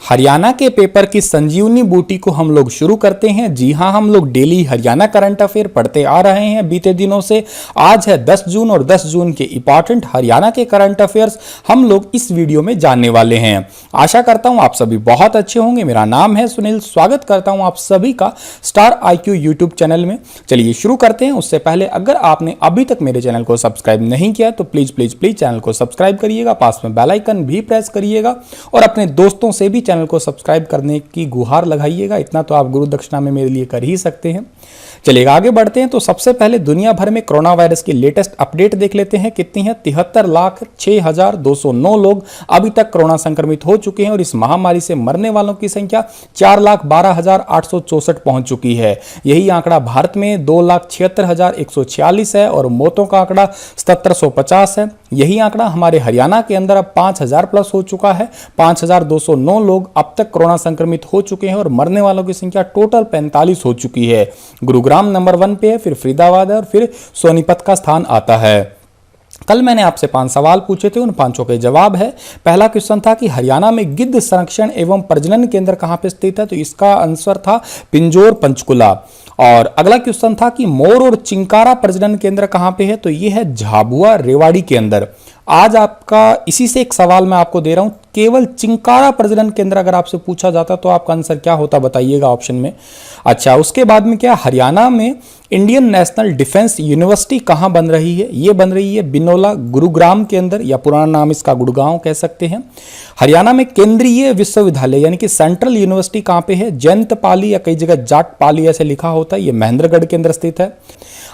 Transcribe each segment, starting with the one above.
हरियाणा के पेपर की संजीवनी बूटी को हम लोग शुरू करते हैं। जी हां, हम लोग डेली हरियाणा करंट अफेयर पढ़ते आ रहे हैं बीते दिनों से। आज है 10 जून और 10 जून के इंपॉर्टेंट हरियाणा के करंट अफेयर्स हम लोग इस वीडियो में जानने वाले हैं। आशा करता हूं आप सभी बहुत अच्छे होंगे। मेरा नाम है सुनील, स्वागत करता हूं आप सभी का स्टार IQ यूट्यूब चैनल में। चलिए शुरू करते हैं। उससे पहले अगर आपने अभी तक मेरे चैनल को सब्सक्राइब नहीं किया तो प्लीज प्लीज प्लीज चैनल को सब्सक्राइब करिएगा, पास में बेल आइकन भी प्रेस करिएगा और अपने दोस्तों से भी चैनल को सब्सक्राइब करने की गुहार लगाइएगा। इतना तो आप गुरु दक्षिणा में मेरे लिए कर ही सकते हैं। चलिए आगे बढ़ते हैं। तो सबसे पहले दुनिया भर में कोरोना वायरस की लेटेस्ट अपडेट देख लेते हैं। कितनी है? 73,06,209 लोग अभी तक कोरोना संक्रमित हो चुके हैं और इस महामारी से मरने वालों की संख्या 4,12,864 पहुंच चुकी है। यही आंकड़ा भारत में 2,76,146 है और मौतों का आंकड़ा 7750 है। यही आंकड़ा हमारे हरियाणा के अंदर अब 5,000 प्लस हो चुका है। 5,209 लोग अब तक कोरोना संक्रमित हो चुके हैं और मरने वालों की संख्या टोटल 45 हो चुकी है। गुरुग्राम नंबर 1 पे है, फिर फरीदाबाद है और फिर सोनीपत का स्थान आता है। कल मैंने आपसे 5 सवाल पूछे थे, उन 5 के जवाब है। पहला क्वेश्चन था कि हरियाणा में गिद्ध संरक्षण एवं प्रजनन केंद्र कहां पे स्थित है, तो इसका आंसर था पिंजौर पंचकुला। और अगला क्वेश्चन था कि मोर और चिंकारा प्रजनन केंद्र कहां पे है, तो यह है झाबुआ रेवाड़ी के अंदर। आज आपका इसी से एक सवाल मैं आपको दे रहा हूं। केवल चिंकारा प्रजनन केंद्र अगर आपसे पूछा जाता तो आपका आंसर क्या होता बताइएगा ऑप्शन में। अच्छा, उसके बाद में क्या, हरियाणा में इंडियन नेशनल डिफेंस यूनिवर्सिटी कहां बन रही है? यह बन रही है बिनोला गुरुग्राम के अंदर, या पुराना नाम इसका गुड़गांव कह सकते हैं। हरियाणा में केंद्रीय विश्वविद्यालय यानी कि सेंट्रल यूनिवर्सिटी कहां पे है? जयंतपाली या कई जगह जाटपाली ऐसे लिखा होता है, यह महेंद्रगढ़ के अंदर स्थित है।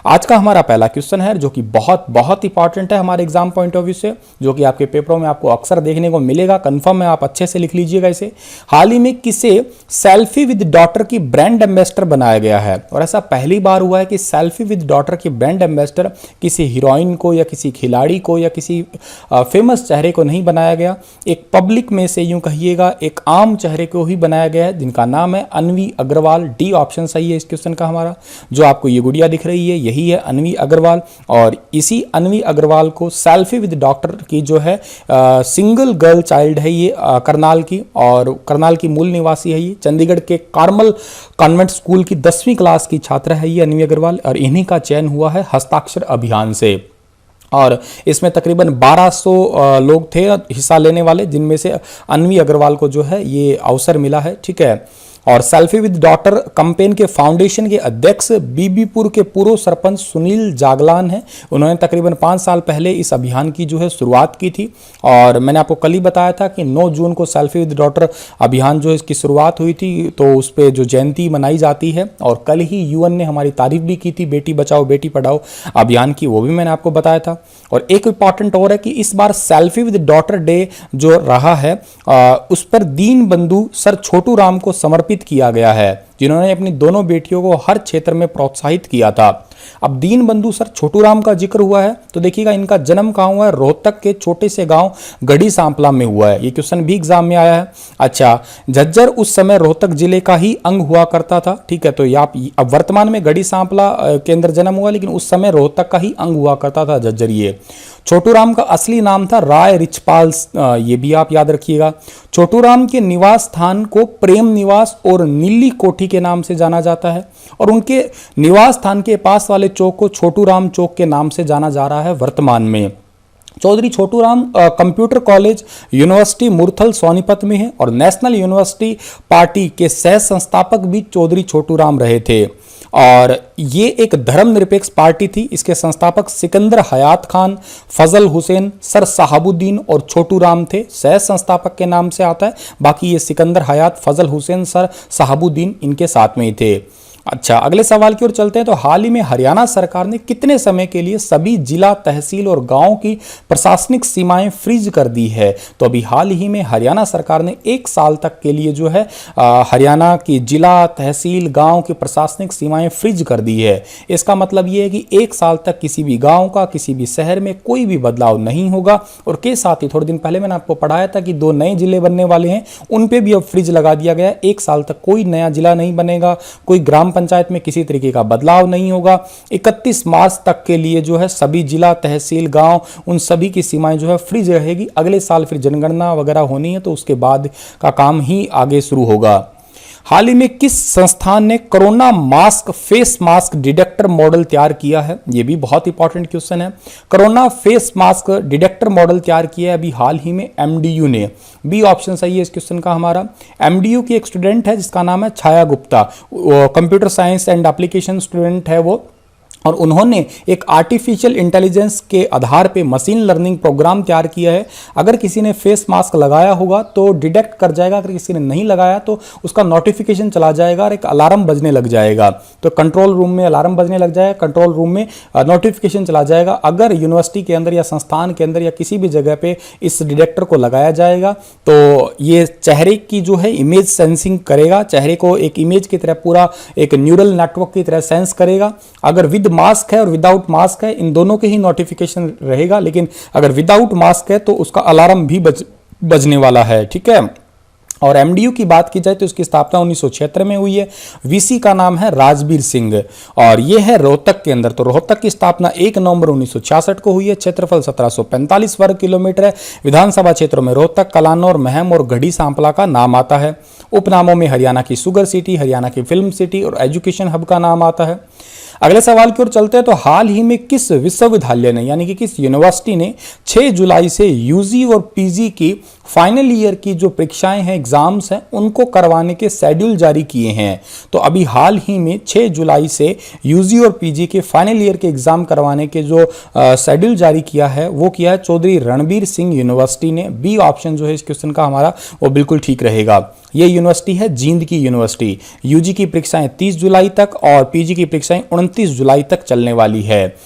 आज का हमारा पहला क्वेश्चन है जो कि बहुत बहुत इंपॉर्टेंट है हमारे एग्जाम पॉइंट ऑफ व्यू से, जो कि आपके पेपरों में आपको अक्सर देखने को मिलेगा। कंफर्म है, आप अच्छे से लिख लीजिएगा इसे। हाल ही में किसे सेल्फी विद डॉटर की ब्रांड एम्बेसडर बनाया गया है? और ऐसा पहली बार हुआ है कि सेल्फी विद डॉटर की ब्रांड एम्बेसडर किसी हीरोइन को या किसी खिलाड़ी को या किसी फेमस चेहरे को नहीं बनाया गया। एक पब्लिक में से यूं कहिएगा एक आम चेहरे को ही बनाया गया है, जिनका नाम है अन्वी अग्रवाल। डी ऑप्शन सही है इस क्वेश्चन का हमारा। जो आपको ये गुड़िया दिख रही है यही है अन्वी अग्रवाल, और इसी अन्वी अग्रवाल को सेल्फी विद डॉक्टर की जो है सिंगल गर्ल चाइल्ड है ये करनाल की, और करनाल की मूल निवासी है ये। चंडीगढ़ के कार्मल कॉन्वेंट स्कूल की 10वीं क्लास की छात्रा है ये अन्वी अग्रवाल, और इन्हीं का चयन हुआ है हस्ताक्षर अभियान से। और इसमें तकरीबन 1200 लोग थे हिस्सा लेने वाले, जिनमें से अन्वी अग्रवाल को जो है ये अवसर मिला है। ठीक है। और सेल्फी विद डॉटर कैंपेन के फाउंडेशन के अध्यक्ष बीबीपुर के पूर्व सरपंच सुनील जागलान हैं। उन्होंने तकरीबन 5 साल पहले इस अभियान की जो है शुरुआत की थी, और मैंने आपको कल ही बताया था कि 9 जून को सेल्फी विद डॉटर अभियान जो इसकी शुरुआत हुई थी, तो उस पर जो जयंती मनाई जाती है। और कल ही UN ने हमारी तारीफ भी की थी बेटी बचाओ बेटी पढ़ाओ अभियान की, वो भी मैंने आपको बताया था। और एक इंपॉर्टेंट और है कि इस बार सेल्फी विद डॉटर डे जो रहा है उस पर दीन बंधु सर छोटू राम को समर्पित किया गया है, जिन्होंने अपनी दोनों बेटियों को हर क्षेत्र में प्रोत्साहित किया था। अब दीन बंधु सर छोटू राम का जिक्र हुआ है तो देखिएगा इनका जन्म कहां हुआ है? रोहतक के छोटे से गांव गढ़ी सांपला में हुआ है। ये क्वेश्चन भी एग्जाम में आया है। अच्छा, झज्जर उस समय रोहतक जिले का ही अंग हुआ करता था। ठीक है, तो अब वर्तमान में गढ़ी सांपला के अंदर जन्म हुआ, लेकिन उस समय रोहतक का ही अंग हुआ करता था झज्जर। ये छोटू राम का असली नाम था राय रिचपाल, ये भी आप याद रखिएगा। छोटू राम के निवास स्थान को प्रेम निवास और नीली कोठी के नाम से जाना जाता है, और उनके निवास स्थान के पास वाले चौक को छोटू राम चौक के नाम से जाना जा रहा है वर्तमान में। Chaudhary Chhotu Ram computer college university Murthal Sonipat में है, और नेशनल यूनिवर्सिटी पार्टी के सह संस्थापक भी चौधरी छोटू राम रहे थे। और ये एक धर्मनिरपेक्ष पार्टी थी। इसके संस्थापक सिकंदर हयात खान, फजल हुसैन, सर साहबुद्दीन और छोटू राम थे। सह संस्थापक के नाम से आता है, बाकी ये सिकंदर हयात, फजल हुसैन, सर साहबुद्दीन इनके साथ में ही थे। अच्छा, अगले सवाल की ओर चलते हैं। तो हाल ही में हरियाणा सरकार ने कितने समय के लिए सभी जिला, तहसील और गांव की प्रशासनिक सीमाएं फ्रीज कर दी है? तो अभी हाल ही में हरियाणा सरकार ने 1 साल तक के लिए जो है हरियाणा की जिला, तहसील, गांव की प्रशासनिक सीमाएं फ्रीज कर दी है। इसका मतलब ये है कि 1 साल तक किसी भी गांव का, किसी भी शहर में कोई भी बदलाव नहीं होगा। और के साथ ही थोड़े दिन पहले मैंने आपको पढ़ाया था कि 2 नए जिले बनने वाले हैं, उन पे भी अब फ्रीज लगा दिया गया है। 1 साल तक कोई नया जिला नहीं बनेगा, कोई ग्राम पंचायत में किसी तरीके का बदलाव नहीं होगा। 31 मार्च तक के लिए जो है सभी जिला, तहसील, गांव, उन सभी की सीमाएं जो है फ्रीज रहेगी। अगले साल फिर जनगणना वगैरह होनी है तो उसके बाद का काम ही आगे शुरू होगा। हाल ही में किस संस्थान ने corona mask, face mask detector model तैयार किया है? यह भी बहुत इंपॉर्टेंट क्वेश्चन है। Corona face mask detector model तैयार किया है अभी हाल ही में एमडीयू ने। बी ऑप्शन सही है इस क्वेश्चन का हमारा। एमडीयू की एक स्टूडेंट है जिसका नाम है Chhaya Gupta, computer science and application student है वो, और उन्होंने एक आर्टिफिशियल इंटेलिजेंस के आधार पे मशीन लर्निंग प्रोग्राम तैयार किया है। अगर किसी ने फेस मास्क लगाया होगा तो डिटेक्ट कर जाएगा, अगर किसी ने नहीं लगाया तो उसका नोटिफिकेशन चला जाएगा और एक अलार्म बजने लग जाएगा। तो कंट्रोल रूम में अलार्म बजने लग जाएगा, कंट्रोल रूम में नोटिफिकेशन चला जाएगा। अगर यूनिवर्सिटी के अंदर या संस्थान के अंदर या किसी भी जगह पे इस डिटेक्टर को लगाया जाएगा तो ये चेहरे की जो है इमेज सेंसिंग करेगा, चेहरे को एक इमेज की तरह पूरा एक न्यूरल नेटवर्क की तरह सेंस करेगा। अगर विद मास्क है और विदाउट मास्क है, इन दोनों के ही नोटिफिकेशन रहेगा, लेकिन अगर विदाउट मास्क है तो उसका अलार्म भी बजने वाला है। ठीक है। और एमडीयू की बात की जाए तो इसकी स्थापना 1976 में हुई है। वीसी का नाम है राजबीर सिंह और ये है रोहतक के अंदर। तो रोहतक की स्थापना 1 नवंबर 1966 को हुई है। क्षेत्रफल 1745 वर्ग किलोमीटर है। विधानसभा क्षेत्रों में रोहतक, कलानौर, महम और गढ़ी सांपला का नाम आता है। उपनामों में हरियाणा की शुगर सिटी, हरियाणा की फिल्म सिटी और एजुकेशन हब का नाम आता है। अगले सवाल की ओर चलते हैं। तो हाल ही में किस विश्वविद्यालय ने यानी कि किस यूनिवर्सिटी ने 6 जुलाई से यूजी और पीजी की फाइनल ईयर की जो परीक्षाएं हैं, एग्जाम्स हैं, उनको करवाने के शेड्यूल जारी किए हैं? तो अभी हाल ही में 6 जुलाई से यूजी और पीजी के फाइनल ईयर के एग्जाम करवाने के जो शेड्यूल जारी किया है वो किया है चौधरी रणबीर सिंह यूनिवर्सिटी ने। बी ऑप्शन जो है इस क्वेश्चन का हमारा वो बिल्कुल ठीक रहेगा। ये यूनिवर्सिटी है जींद की यूनिवर्सिटी। यूजी की परीक्षाएं 30 जुलाई तक और पीजी की परीक्षाएं 29 जुलाई तक चलने वाली है।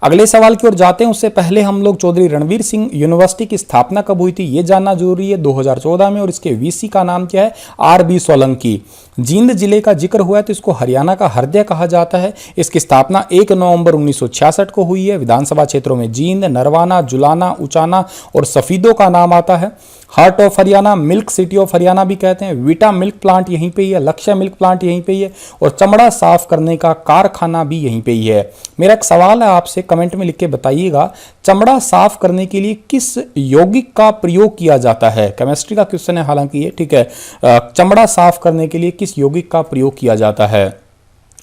अगले सवाल की ओर जाते हैं उससे पहले हम लोग चौधरी रणवीर सिंह यूनिवर्सिटी की स्थापना कब हुई थी ये जानना जरूरी है। 2014 में। और इसके वीसी का नाम क्या है? आरबी सोलंकी। जींद जिले का जिक्र हुआ है तो इसको हरियाणा का हृदय कहा जाता है। इसकी स्थापना 1 नवंबर 1966 को हुई है। विधानसभा क्षेत्रों में जींद, नरवाना, जुलाना, उचाना और सफीदों का नाम आता है। Heart of Haryana, milk city of Haryana भी कहते हैं। वीटा मिल्क प्लांट यहीं पे ही है, लक्ष्य मिल्क प्लांट यहीं पे ही है और चमड़ा साफ करने का कारखाना भी यहीं पे ही है। मेरा एक सवाल है आपसे, कमेंट में लिख के बताइएगा, चमड़ा साफ करने के लिए किस यौगिक का प्रयोग किया जाता है? केमिस्ट्री का क्वेश्चन है हालांकि ये, ठीक है। चमड़ा साफ करने के लिए किस यौगिक का प्रयोग किया जाता है?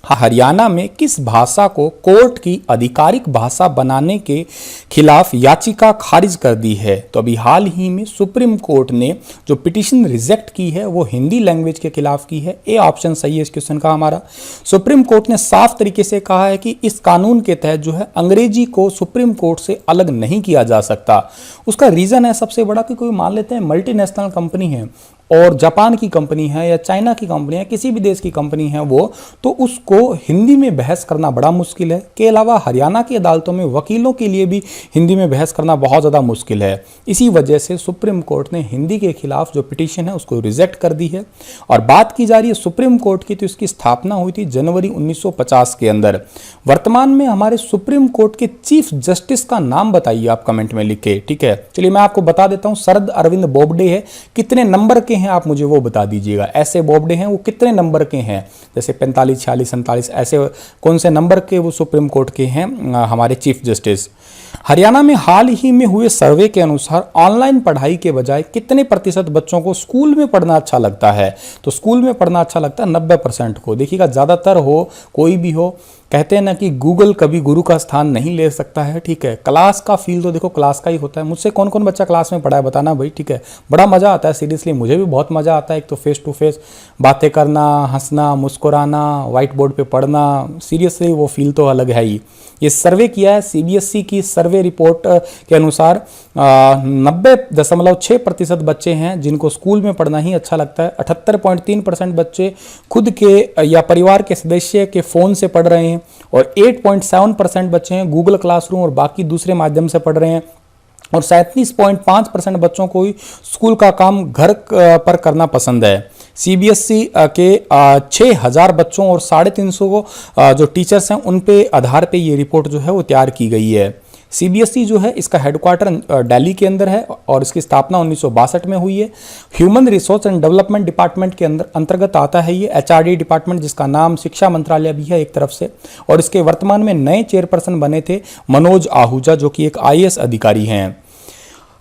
हरियाणा में किस भाषा को कोर्ट की आधिकारिक भाषा बनाने के खिलाफ याचिका खारिज कर दी है? तो अभी हाल ही में सुप्रीम कोर्ट ने जो पिटीशन रिजेक्ट की है वो हिंदी लैंग्वेज के खिलाफ की है। ए ऑप्शन सही है इस क्वेश्चन का हमारा। सुप्रीम कोर्ट ने साफ तरीके से कहा है कि इस कानून के तहत जो है अंग्रेजी को सुप्रीम कोर्ट से अलग नहीं किया जा सकता। उसका रीजन है सबसे बड़ा कि कोई मान लेते हैं मल्टीनेशनल कंपनी है और जापान की कंपनी है या चाइना की कंपनी है, किसी भी देश की कंपनी है वो, तो उसको हिंदी में बहस करना बड़ा मुश्किल है। के अलावा हरियाणा की अदालतों में वकीलों के लिए भी हिंदी में बहस करना बहुत ज़्यादा मुश्किल है। इसी वजह से सुप्रीम कोर्ट ने हिंदी के खिलाफ जो पिटीशन है उसको रिजेक्ट कर दी है। और बात की जा रही है सुप्रीम कोर्ट की, तो इसकी स्थापना हुई थी जनवरी 1950 के अंदर। वर्तमान में हमारे सुप्रीम कोर्ट के चीफ जस्टिस का नाम बताइए आप कमेंट में लिख के, ठीक है। चलिए मैं आपको बता देता हूँ, शरद अरविंद बोबडे है। कितने नंबर के हैं आप मुझे वो बता दीजिएगा। ऐसे बोबडे हैं वो कितने नंबर के हैं, जैसे 45, 46, 47, ऐसे कौन से नंबर के वो सुप्रीम कोर्ट के हैं हमारे चीफ जस्टिस। हरियाणा में हाल ही में हुए सर्वे के अनुसार ऑनलाइन पढ़ाई के बजाय कितने प्रतिशत बच्चों को स्कूल में पढ़ना अच्छा लगता है? तो स्कूल में पढ़ना अच्छा लगता है 90% को। देखिएगा, ज़्यादातर हो कोई भी हो, कहते हैं ना कि गूगल कभी गुरु का स्थान नहीं ले सकता है, ठीक है। क्लास का फील तो देखो क्लास का ही होता है। मुझसे कौन कौन बच्चा क्लास में पढ़ा है बताना भाई, ठीक है। बड़ा मज़ा आता है, सीरियसली मुझे भी बहुत मज़ा आता है। एक तो फेस टू फेस बातें करना, हंसना, मुस्कुराना, व्हाइट बोर्ड पे पढ़ना, सीरियसली वो फील तो अलग है ही। ये सर्वे किया है सीबीएसई की सर्वे रिपोर्ट के अनुसार 90.6% बच्चे हैं जिनको स्कूल में पढ़ना ही अच्छा लगता है। 78.3% बच्चे खुद के या परिवार के सदस्य के फ़ोन से पढ़ रहे हैं और 8.7% बच्चे हैं गूगल क्लासरूम और बाकी दूसरे माध्यम से पढ़ रहे हैं। और 37.5% बच्चों को ही स्कूल का काम घर पर करना पसंद है। सीबीएसई के 6000 बच्चों और 350 को जो टीचर्स हैं उन पे आधार पे ये रिपोर्ट जो है वो तैयार की गई है। सीबीएसई जो है इसका हेडक्वार्टर दिल्ली के अंदर है और इसकी स्थापना 1962 में हुई है। Human resource and development department के अंतर्गत आता है ये, एचआरडी डिपार्टमेंट, जिसका नाम शिक्षा मंत्रालय भी है एक तरफ से। और इसके वर्तमान में नए चेयरपर्सन बने थे मनोज आहूजा, जो कि एक आईएएस अधिकारी हैं।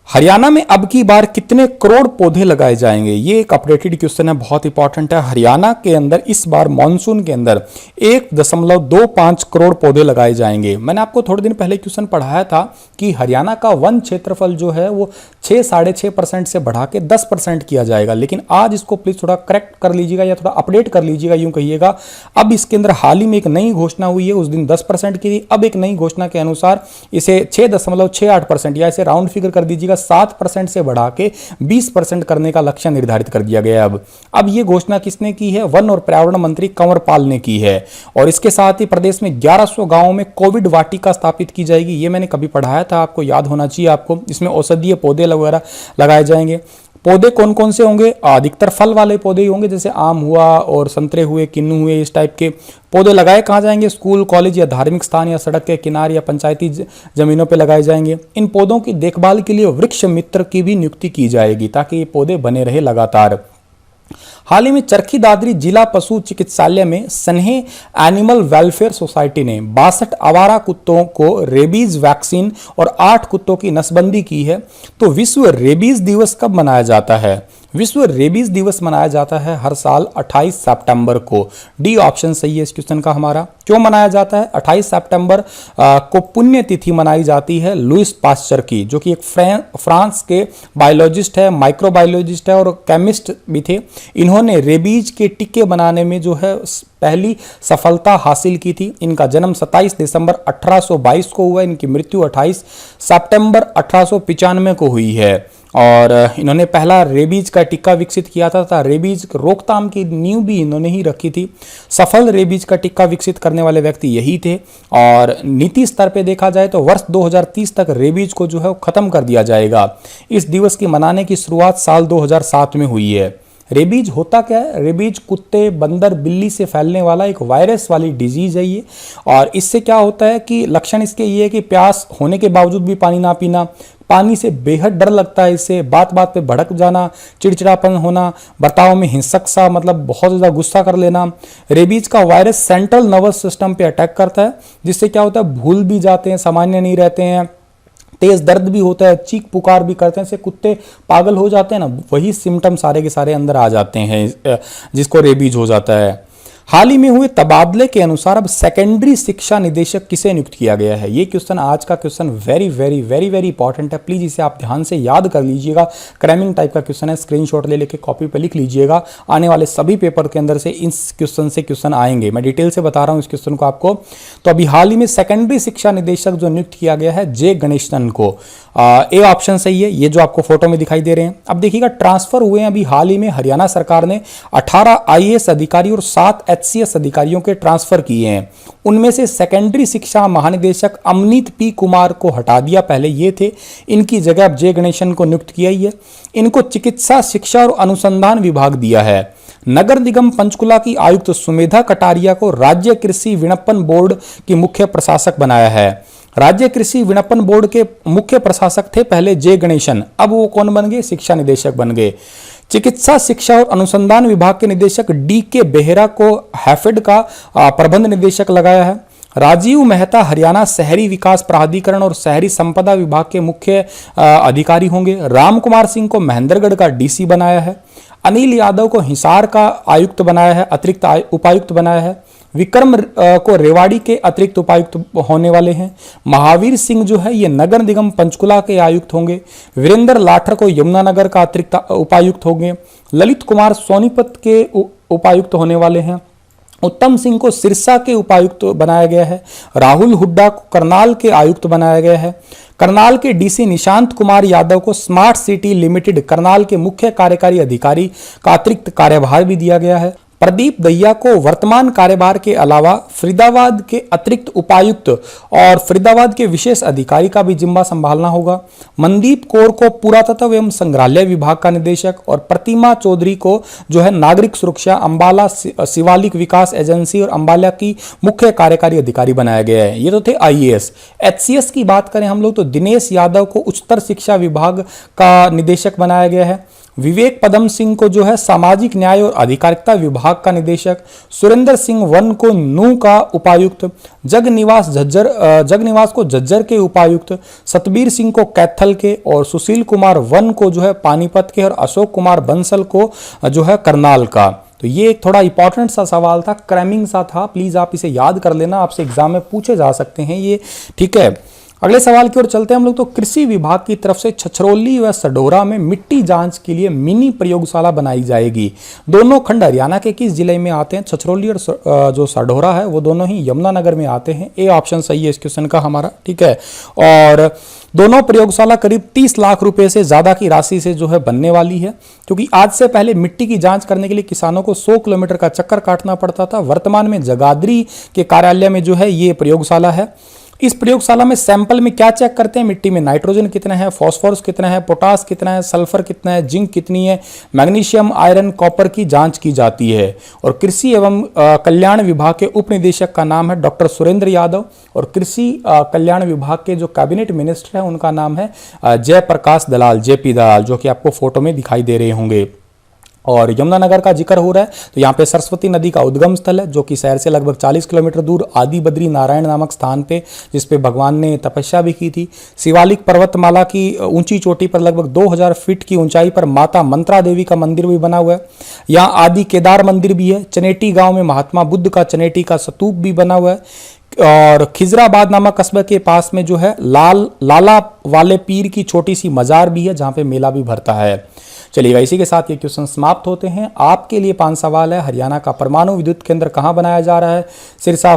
हरियाणा में अब की बार कितने करोड़ पौधे लगाए जाएंगे, ये एक अपडेटेड क्वेश्चन है, बहुत इंपॉर्टेंट है। हरियाणा के अंदर इस बार मॉनसून के अंदर 1.25 करोड़ पौधे लगाए जाएंगे। मैंने आपको थोड़े दिन पहले क्वेश्चन पढ़ाया था कि हरियाणा का वन क्षेत्रफल जो है वो 6-6.5% से बढ़ा के 10% किया जाएगा, लेकिन आज इसको प्लीज थोड़ा करेक्ट कर लीजिएगा या थोड़ा अपडेट कर लीजिएगा, यूं कहिएगा। अब इसके अंदर हाल ही में एक नई घोषणा हुई है, उस दिन 10% की थी, अब एक नई घोषणा के अनुसार इसे 6.68% या इसे राउंड फिगर कर दीजिएगा 7% से बढ़ा के 20% करने का लक्ष्य निर्धारित कर दिया गया है। अब ये घोषणा किसने की है? वन और पर्यावरण मंत्री कंवर पाल ने की है। और इसके साथ ही प्रदेश में 1100 गांवों में कोविड वाटिका स्थापित की जाएगी, ये मैंने कभी पढ़ाया था, आपको याद होना चाहिए आपको। इसमें औषधीय पौधे वगैरह लगाए जाएंगे। पौधे कौन कौन से होंगे? अधिकतर फल वाले पौधे ही होंगे, जैसे आम हुआ और संतरे हुए, किन्नू हुए, इस टाइप के पौधे लगाए कहाँ जाएंगे? स्कूल, कॉलेज या धार्मिक स्थान या सड़क के किनारे या पंचायती जमीनों पर लगाए जाएंगे। इन पौधों की देखभाल के लिए वृक्ष मित्र की भी नियुक्ति की जाएगी ताकि ये पौधे बने रहे लगातार। हाल ही में चरखी दादरी जिला पशु चिकित्सालय में स्नेह एनिमल वेलफेयर सोसाइटी ने 62 आवारा कुत्तों को रेबीज वैक्सीन और 8 कुत्तों की नसबंदी की है। तो विश्व रेबीज दिवस कब मनाया जाता है? विश्व रेबीज दिवस मनाया जाता है हर साल 28 सितंबर को। डी ऑप्शन सही है इस क्वेश्चन का हमारा। क्यों मनाया जाता है? 28 सितंबर को पुण्य तिथि मनाई जाती है लुइस पास्चर की, जो कि एक फ्रांस के बायोलॉजिस्ट है, माइक्रोबायोलॉजिस्ट है और केमिस्ट भी थे। इन्होंने रेबीज के टीके बनाने में जो है पहली सफलता हासिल की थी। इनका जन्म 27 दिसंबर 1822 को हुआ, इनकी मृत्यु 28 सितंबर 1895 को हुई है। और इन्होंने पहला रेबीज का टीका विकसित किया था। रेबीज रोकथाम की नींव भी इन्होंने ही रखी थी। सफल रेबीज का टीका विकसित करने वाले व्यक्ति यही थे। और नीति स्तर पे देखा जाए तो वर्ष 2030 तक रेबीज को जो है खत्म कर दिया जाएगा। इस दिवस की मनाने की शुरुआत साल 2007 में हुई है। रेबीज होता क्या है? रेबीज कुत्ते, बंदर, बिल्ली से फैलने वाला एक वायरस वाली डिजीज है ये। और इससे क्या होता है कि लक्षण इसके ये है कि प्यास होने के बावजूद भी पानी ना पीना, पानी से बेहद डर लगता है, इससे बात बात पे भड़क जाना, चिड़चिड़ापन होना, बर्ताव में हिंसक सा, मतलब बहुत ज़्यादा गुस्सा कर लेना। रेबीज का वायरस सेंट्रल नर्वस सिस्टम पे अटैक करता है, जिससे क्या होता है भूल भी जाते हैं, सामान्य नहीं रहते हैं, तेज दर्द भी होता है, चीख पुकार भी करते हैं, से कुत्ते पागल हो जाते हैं ना, वही सिम्टम सारे के सारे अंदर आ जाते हैं जिसको रेबीज हो जाता है। हाल ही में हुए तबादले के अनुसार अब सेकेंडरी शिक्षा निदेशक किसे नियुक्त किया गया है? ये क्वेश्चन आज का question very very very very important है, प्लीज इसे आप ध्यान से याद कर लीजिएगा। क्रैमिंग टाइप का क्वेश्चन है, स्क्रीनशॉट ले लेके कॉपी पे लिख लीजिएगा। आने वाले सभी पेपर के अंदर से इस क्वेश्चन से क्वेश्चन आएंगे, मैं डिटेल से बता रहा हूँ इस क्वेश्चन को आपको। तो अभी हाल ही में सेकेंडरी शिक्षा निदेशक जो नियुक्त किया गया है जे गणेशन को, ए ऑप्शन सही है, ये जो आपको फोटो में दिखाई दे रहे हैं। अब देखिएगा ट्रांसफर हुए हैं अभी हाल ही में, हरियाणा सरकार ने 18 आईएएस अधिकारी और 7 एचसीएस अधिकारियों के ट्रांसफर किए हैं। उनमें से सेकेंडरी शिक्षा महानिदेशक अमनीत पी कुमार को हटा दिया, पहले ये थे, इनकी जगह अब जे गणेशन को नियुक्त किया ही है। इनको चिकित्सा शिक्षा और अनुसंधान विभाग दिया है। नगर निगम पंचकुला की आयुक्त सुमेधा कटारिया को राज्य कृषि विपणन बोर्ड की मुख्य प्रशासक बनाया है। राज्य कृषि विपणन बोर्ड के मुख्य प्रशासक थे पहले जे गणेशन, अब वो कौन बन गए? शिक्षा निदेशक बन गए। चिकित्सा शिक्षा और अनुसंधान विभाग के निदेशक डी के बेहरा को हैफेड का प्रबंध निदेशक लगाया है। राजीव मेहता हरियाणा शहरी विकास प्राधिकरण और शहरी संपदा विभाग के मुख्य अधिकारी होंगे। राम कुमार सिंह को महेंद्रगढ़ का डीसी बनाया है। अनिल यादव को हिसार का आयुक्त बनाया है, अतिरिक्त उपायुक्त बनाया है। विक्रम को रेवाड़ी के अतिरिक्त उपायुक्त होने वाले हैं। महावीर सिंह जो है ये नगर निगम पंचकुला के आयुक्त होंगे। वीरेंद्र लाठर को यमुनानगर का अतिरिक्त उपायुक्त होंगे। ललित कुमार सोनीपत के उपायुक्त होने वाले हैं। उत्तम सिंह को सिरसा के उपायुक्त बनाया गया है। राहुल हुड्डा को करनाल के आयुक्त बनाया गया है। करनाल के डीसी निशांत कुमार यादव को स्मार्ट सिटी लिमिटेड करनाल के मुख्य कार्यकारी अधिकारी का अतिरिक्त कार्यभार भी दिया गया है। प्रदीप दहिया को वर्तमान कार्यभार के अलावा फरीदाबाद के अतिरिक्त उपायुक्त और फरीदाबाद के विशेष अधिकारी का भी जिम्मा संभालना होगा। मनदीप कौर को पुरातत्व एवं संग्रहालय विभाग का निदेशक और प्रतिमा चौधरी को जो है नागरिक सुरक्षा, अंबाला शिवालिक विकास एजेंसी और अंबाला की मुख्य कार्यकारी अधिकारी बनाया गया है। ये तो थे आईएएस। एचसीएस की बात करें हम लोग तो दिनेश यादव को उच्चतर शिक्षा विभाग का निदेशक बनाया गया है। विवेक पदम सिंह को जो है सामाजिक न्याय और अधिकारिता विभाग का निदेशक, सुरेंद्र सिंह वन को नू का उपायुक्त, जगनिवास को झज्जर के उपायुक्त, सतबीर सिंह को कैथल के और सुशील कुमार वन को जो है पानीपत के और अशोक कुमार बंसल को जो है करनाल का। तो ये एक थोड़ा इंपॉर्टेंट सा सवाल था, क्रैमिंग सा था, प्लीज आप इसे याद कर लेना, आपसे एग्जाम में पूछे जा सकते हैं ये, ठीक है। अगले सवाल की ओर चलते हैं हम लोग। तो कृषि विभाग की तरफ से छछरौली व सढौरा में मिट्टी जांच के लिए मिनी प्रयोगशाला बनाई जाएगी। दोनों खंड हरियाणा के किस जिले में आते हैं? छछरौली और जो सढौरा है वो दोनों ही यमुनानगर में आते हैं। ए ऑप्शन सही है इस क्वेश्चन का हमारा, ठीक है। और दोनों प्रयोगशाला करीब 30 लाख रुपए से ज्यादा की राशि से जो है बनने वाली है, क्योंकि आज से पहले मिट्टी की जांच करने के लिए किसानों को 100 किलोमीटर का चक्कर काटना पड़ता था। वर्तमान में जगाधरी के कार्यालय में जो है ये प्रयोगशाला है। इस प्रयोगशाला में सैंपल में क्या चेक करते हैं? मिट्टी में नाइट्रोजन कितना है, फास्फोरस कितना है, पोटास कितना है, सल्फर कितना है, जिंक कितनी है, मैग्नीशियम, आयरन, कॉपर की जांच की जाती है। और कृषि एवं कल्याण विभाग के उप निदेशक का नाम है डॉक्टर सुरेंद्र यादव और कृषि कल्याण विभाग के जो कैबिनेट मिनिस्टर है उनका नाम है जयप्रकाश दलाल, जेपी दलाल, जो कि आपको फोटो में दिखाई दे रहे होंगे। और यमुनानगर का जिक्र हो रहा है तो यहाँ पे सरस्वती नदी का उद्गम स्थल है, जो कि शहर से लगभग 40 किलोमीटर दूर आदि बद्री नारायण नामक स्थान पे, जिसपे भगवान ने तपस्या भी की थी। शिवालिक पर्वतमाला की ऊंची चोटी पर लगभग 2000 फीट की ऊंचाई पर माता मंत्रा देवी का मंदिर भी बना हुआ है। यहाँ आदि केदार मंदिर भी है। चनेटी गांव में महात्मा बुद्ध का चनेटी का स्तूप भी बना हुआ है। और खिजराबाद नामक कस्बे के पास में जो है लाला वाले पीर की छोटी सी मजार भी है, जहाँ पे मेला भी भरता है। चलिएगा, इसी के साथ ये क्वेश्चन समाप्त होते हैं। आपके लिए 5 सवाल है। हरियाणा का परमाणु विद्युत केंद्र कहाँ बनाया जा रहा है? सिरसा,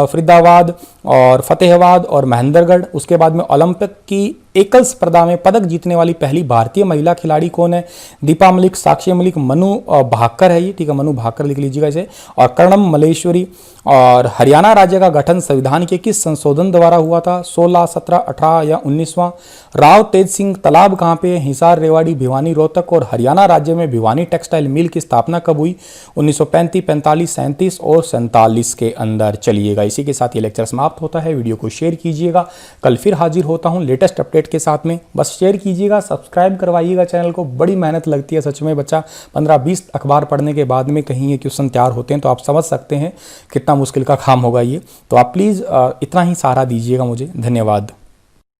फरीदाबाद और फतेहाबाद और महेंद्रगढ़। उसके बाद में ओलंपिक की एकल स्पर्धा में पदक जीतने वाली पहली भारतीय महिला खिलाड़ी कौन है? दीपा मलिक, साक्षी मलिक, मनु भाकर है ये, ठीक है, मनु भाकर लिख लीजिएगा इसे। और कर्णम मलेश्वरी। और हरियाणा राज्य का गठन संविधान के किस संशोधन द्वारा हुआ था? 16, 17, 18 या 19वां? राव तेज सिंह तालाब कहाँ पे? हिसार, रेवाड़ी, भिवानी, रोहतक। और हरियाणा राज्य में भिवानी टेक्सटाइल मिल की स्थापना कब हुई? 1935, 45, 37 और 47 के अंदर। चलिएगा, इसी के साथ ये लेक्चर समाप्त होता है। वीडियो को शेयर कीजिएगा। कल फिर हाजिर होता हूँ लेटेस्ट अपडेट के साथ में। बस शेयर कीजिएगा, सब्सक्राइब करवाइएगा चैनल को। बड़ी मेहनत लगती है सच में, बच्चा 15-20 अखबार पढ़ने के बाद में कहीं ये क्वेश्चन तैयार होते हैं, तो आप समझ सकते हैं कितना मुश्किल का काम होगा ये। तो आप प्लीज़ इतना ही सहारा दीजिएगा मुझे। धन्यवाद।